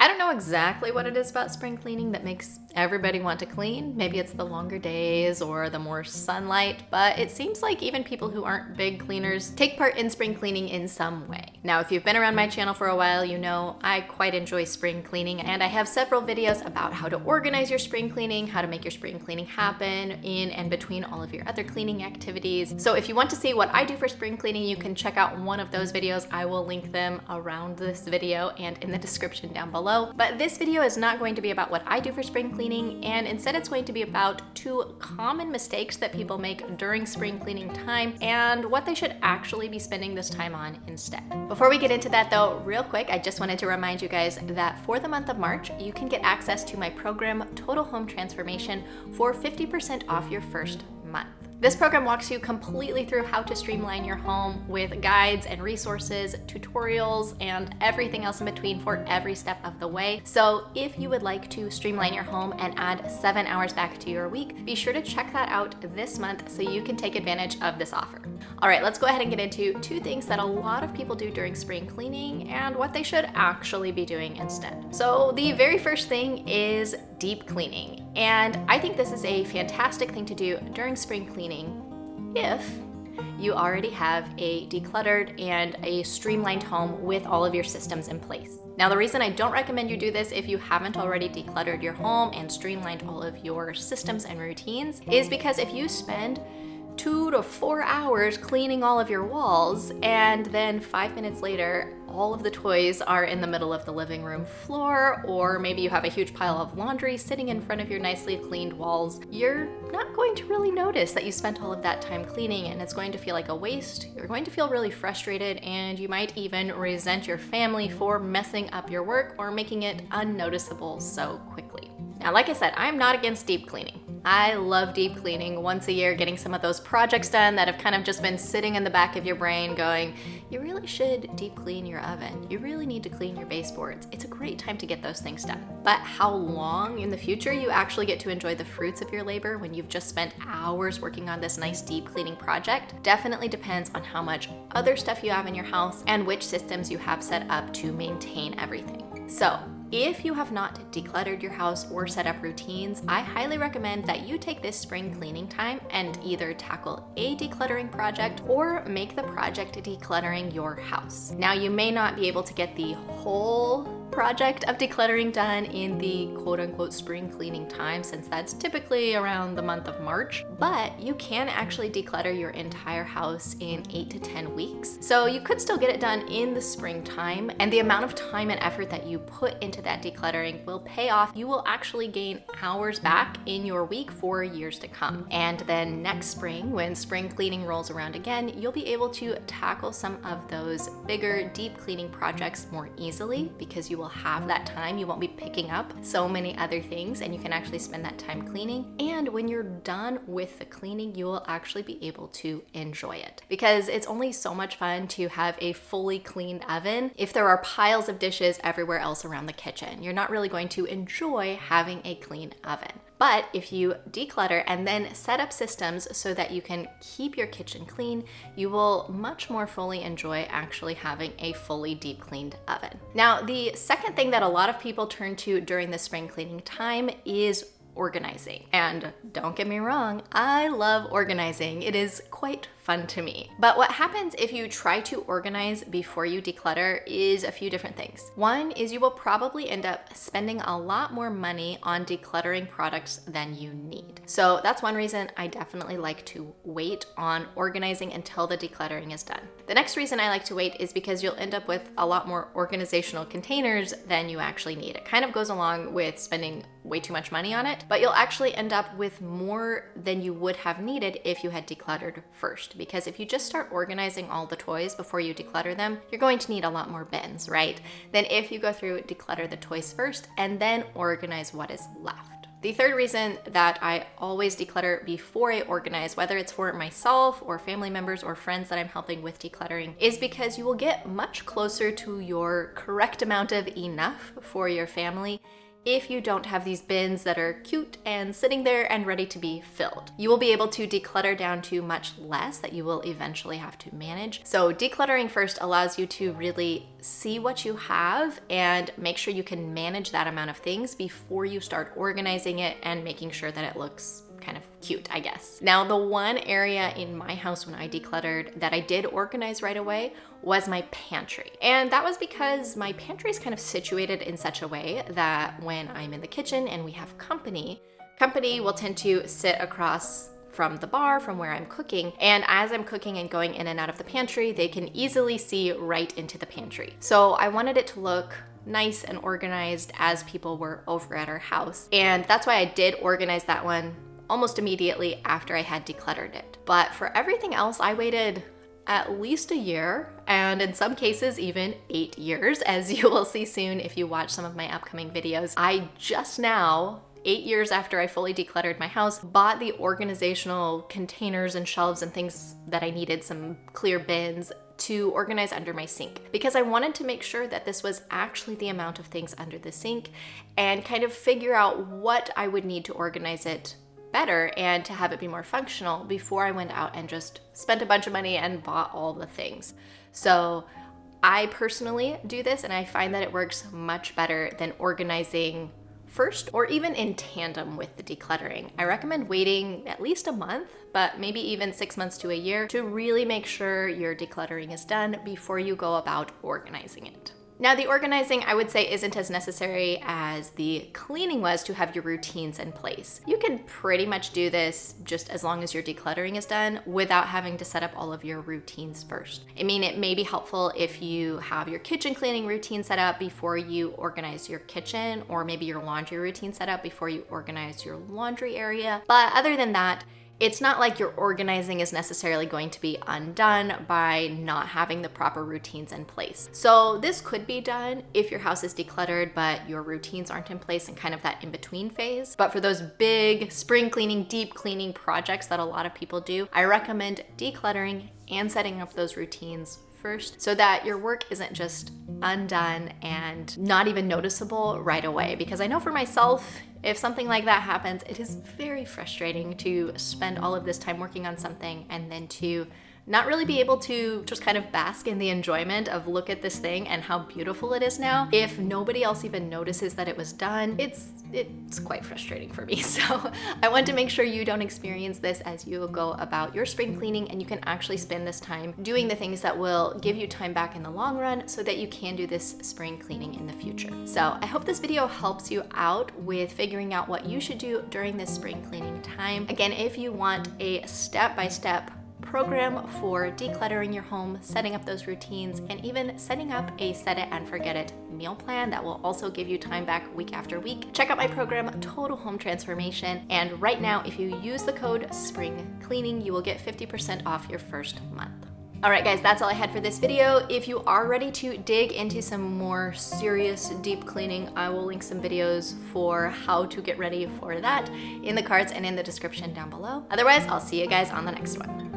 I don't know exactly what it is about spring cleaning that makes everybody want to clean. Maybe it's the longer days or the more sunlight, but it seems like even people who aren't big cleaners take part in spring cleaning in some way. Now, if you've been around my channel for a while, you know I quite enjoy spring cleaning, and I have several videos about how to organize your spring cleaning, how to make your spring cleaning happen in and between all of your other cleaning activities. So if you want to see what I do for spring cleaning, you can check out one of those videos. I will link them around this video and in the description down below. But this video is not going to be about what I do for spring cleaning, and instead it's going to be about 2 common mistakes that people make during spring cleaning time and what they should actually be spending this time on instead. Before we get into that though, real quick, I just wanted to remind you guys that for the month of March, you can get access to my program, Total Home Transformation, for 50% off your first month. This program walks you completely through how to streamline your home with guides and resources, tutorials, and everything else in between for every step of the way. So if you would like to streamline your home and add 7 hours back to your week, be sure to check that out this month so you can take advantage of this offer. All right, let's go ahead and get into 2 things that a lot of people do during spring cleaning and what they should actually be doing instead. So the very first thing is deep cleaning. And I think this is a fantastic thing to do during spring cleaning if you already have a decluttered and a streamlined home with all of your systems in place. Now, the reason I don't recommend you do this if you haven't already decluttered your home and streamlined all of your systems and routines is because if you spend 2 to 4 hours cleaning all of your walls, and then 5 minutes later, all of the toys are in the middle of the living room floor, or maybe you have a huge pile of laundry sitting in front of your nicely cleaned walls, you're not going to really notice that you spent all of that time cleaning, and it's going to feel like a waste. You're going to feel really frustrated, and you might even resent your family for messing up your work or making it unnoticeable so quickly. Now, like I said, I'm not against deep cleaning. I love deep cleaning once a year, getting some of those projects done that have kind of just been sitting in the back of your brain going, you really should deep clean your oven. You really need to clean your baseboards. It's a great time to get those things done. But how long in the future you actually get to enjoy the fruits of your labor when you've just spent hours working on this nice deep cleaning project definitely depends on how much other stuff you have in your house and which systems you have set up to maintain everything. So, if you have not decluttered your house or set up routines, I highly recommend that you take this spring cleaning time and either tackle a decluttering project or make the project decluttering your house. Now, you may not be able to get the whole project of decluttering done in the quote-unquote spring cleaning time, since that's typically around the month of March, but you can actually declutter your entire house in 8 to 10 weeks. So you could still get it done in the springtime, and the amount of time and effort that you put into that decluttering will pay off. You will actually gain hours back in your week for years to come. And then next spring, when spring cleaning rolls around again, you'll be able to tackle some of those bigger deep cleaning projects more easily because you will have that time. You won't be picking up so many other things, and you can actually spend that time cleaning. And when you're done with the cleaning, you will actually be able to enjoy it, because it's only so much fun to have a fully cleaned oven if there are piles of dishes everywhere else around the kitchen. You're not really going to enjoy having a clean oven. But if you declutter and then set up systems so that you can keep your kitchen clean, you will much more fully enjoy actually having a fully deep cleaned oven. Now, the second thing that a lot of people turn to during the spring cleaning time is organizing. And don't get me wrong, I love organizing. It is quite fun to me. But what happens if you try to organize before you declutter is a few different things. One is you will probably end up spending a lot more money on decluttering products than you need. So that's one reason I definitely like to wait on organizing until the decluttering is done. The next reason I like to wait is because you'll end up with a lot more organizational containers than you actually need. It kind of goes along with spending way too much money on it, but you'll actually end up with more than you would have needed if you had decluttered first. Because if you just start organizing all the toys before you declutter them, you're going to need a lot more bins, right? Than if you go through, declutter the toys first, and then organize what is left. The third reason that I always declutter before I organize, whether it's for myself or family members or friends that I'm helping with decluttering, is because you will get much closer to your correct amount of enough for your family if you don't have these bins that are cute and sitting there and ready to be filled. You will be able to declutter down to much less that you will eventually have to manage. So decluttering first allows you to really see what you have and make sure you can manage that amount of things before you start organizing it and making sure that it looks kind of cute, I guess. Now, the one area in my house when I decluttered that I did organize right away was my pantry. And that was because my pantry is kind of situated in such a way that when I'm in the kitchen and we have company will tend to sit across from the bar, from where I'm cooking. And as I'm cooking and going in and out of the pantry, they can easily see right into the pantry. So I wanted it to look nice and organized as people were over at our house. And that's why I did organize that one almost immediately after I had decluttered it. But for everything else, I waited at least a year, and in some cases even 8 years, as you will see soon if you watch some of my upcoming videos. I just now, 8 years after I fully decluttered my house, bought the organizational containers and shelves and things that I needed, some clear bins to organize under my sink, because I wanted to make sure that this was actually the amount of things under the sink and kind of figure out what I would need to organize it better and to have it be more functional before I went out and just spent a bunch of money and bought all the things. So I personally do this, and I find that it works much better than organizing first or even in tandem with the decluttering. I recommend waiting at least a month, but maybe even 6 months to a year to really make sure your decluttering is done before you go about organizing it. Now, the organizing, I would say, isn't as necessary as the cleaning was to have your routines in place. You can pretty much do this just as long as your decluttering is done without having to set up all of your routines first. I mean, it may be helpful if you have your kitchen cleaning routine set up before you organize your kitchen, or maybe your laundry routine set up before you organize your laundry area. But other than that, it's not like your organizing is necessarily going to be undone by not having the proper routines in place. So this could be done if your house is decluttered, but your routines aren't in place in kind of that in-between phase. But for those big spring cleaning, deep cleaning projects that a lot of people do, I recommend decluttering and setting up those routines first so that your work isn't just undone and not even noticeable right away. Because I know for myself, if something like that happens, it is very frustrating to spend all of this time working on something and then to not really be able to just kind of bask in the enjoyment of look at this thing and how beautiful it is now. If nobody else even notices that it was done, it's quite frustrating for me. So I want to make sure you don't experience this as you go about your spring cleaning, and you can actually spend this time doing the things that will give you time back in the long run so that you can do this spring cleaning in the future. So I hope this video helps you out with figuring out what you should do during this spring cleaning time. Again, if you want a step-by-step program for decluttering your home, setting up those routines, and even setting up a set it and forget it meal plan that will also give you time back week after week, check out my program, Total Home Transformation. And right now, if you use the code Spring Cleaning, you will get 50% off your first month. All right, guys, that's all I had for this video. If you are ready to dig into some more serious deep cleaning, I will link some videos for how to get ready for that in the cards and in the description down below. Otherwise, I'll see you guys on the next one.